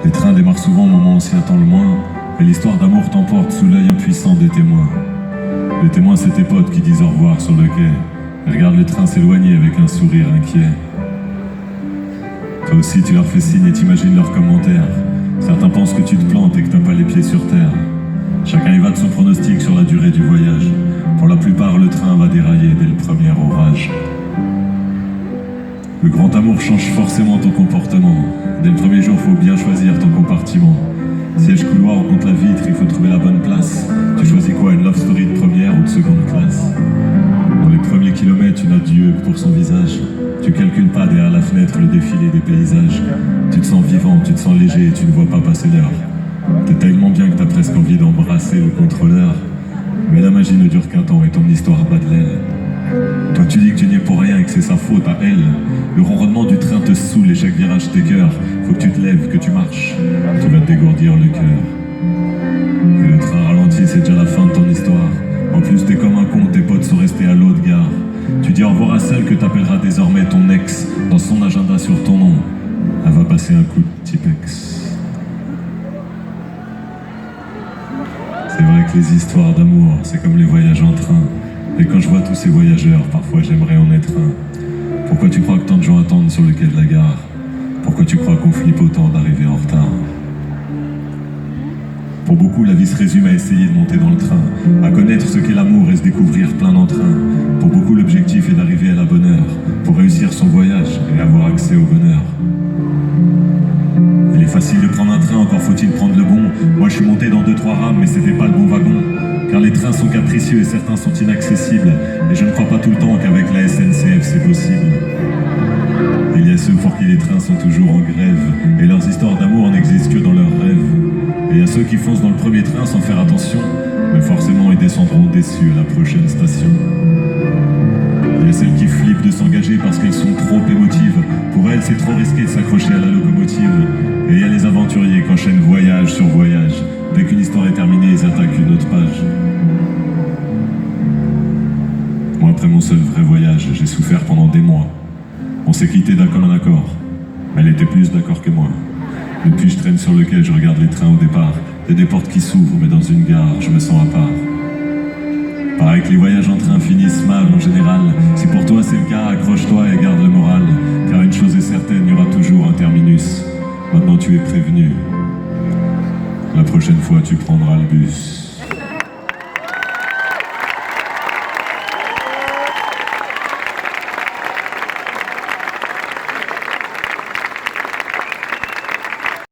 Les trains démarrent souvent au moment où on s'y attend le moins, et l'histoire d'amour t'emporte sous l'œil impuissant des témoins. Les témoins, c'est tes potes qui disent au revoir sur le quai, et regardent le train s'éloigner avec un sourire inquiet. Toi aussi, tu leur fais signe et t'imagines leurs commentaires. Certains pensent que tu te plantes et que t'as pas les pieds sur terre. Chacun y va de son pronostic sur la durée du voyage. Pour la plupart, le train va dérailler dès le premier orage. Le grand amour change forcément ton comportement. Dès le premier jour, faut bien choisir ton compartiment. Siège couloir ou contre la vitre, il faut trouver la bonne place. Tu choisis quoi, une love story de première ou de seconde classe? Dans les premiers kilomètres, tu n'as Dieu que pour son visage. Tu calcules pas derrière la fenêtre le défilé des paysages. Tu te sens vivant, tu te sens léger et tu ne vois pas passer l'heure. T'es tellement bien que t'as presque envie d'embrasser le contrôleur. Mais la magie ne dure qu'un temps et ton histoire bat de l'aile. Toi tu dis que tu n'y es pour rien et que c'est sa faute à elle. Le ronronnement du train te saoule et chaque virage t'écœure. Faut que tu te lèves, que tu marches, tu vas te dégourdir le cœur. Et le train ralentit, c'est déjà la fin de ton histoire. En plus t'es comme un con, tes potes sont restés à l'autre gare. Tu dis au revoir à celle que t'appelleras désormais ton ex. Dans son agenda sur ton nom, elle va passer un coup de Tipex. C'est vrai que les histoires d'amour, c'est comme les voyages en train. Et quand je vois tous ces voyageurs, parfois j'aimerais en être un. Pourquoi tu crois que tant de gens attendent sur le quai de la gare? Pourquoi tu crois qu'on flippe autant d'arriver en retard? Pour beaucoup, la vie se résume à essayer de monter dans le train, à connaître ce qu'est l'amour et se découvrir plein d'entrain. Pour beaucoup, l'objectif est d'arriver à la bonne heure, pour réussir son voyage et avoir accès au bonheur. Il est facile de prendre un train, encore faut-il prendre le bon. Moi je suis monté dans 2-3 rames, mais c'était pas le bon wagon. Car les trains sont capricieux et certains sont inaccessibles. Et je ne crois pas tout le temps qu'avec la SNCF c'est possible. Il y a ceux pour qui les trains sont toujours en grève, et leurs histoires d'amour n'existent que dans leurs rêves. Et il y a ceux qui foncent dans le premier train sans faire attention, mais forcément ils descendront déçus à la prochaine station. Il y a celles qui flippent de s'engager parce qu'elles sont trop émotives. Pour elles, c'est trop risqué de s'accrocher à la locomotive. Et il y a les aventuriers qui enchaînent voyage sur voyage. Dès qu'une histoire est terminée, ils attaquent une autre page. Moi, après mon seul vrai voyage, j'ai souffert pendant des mois. On s'est quitté d'un commun accord, mais elle était plus d'accord que moi. Depuis, je traîne sur le quai, je regarde les trains au départ. Il y a des portes qui s'ouvrent, mais dans une gare, je me sens à part. Pareil que les voyages en train finissent mal en général. Si pour toi c'est le cas, accroche-toi et garde le moral. Car une chose est certaine, il y aura toujours un terminus. Maintenant tu es prévenu. La prochaine fois tu prendras le bus.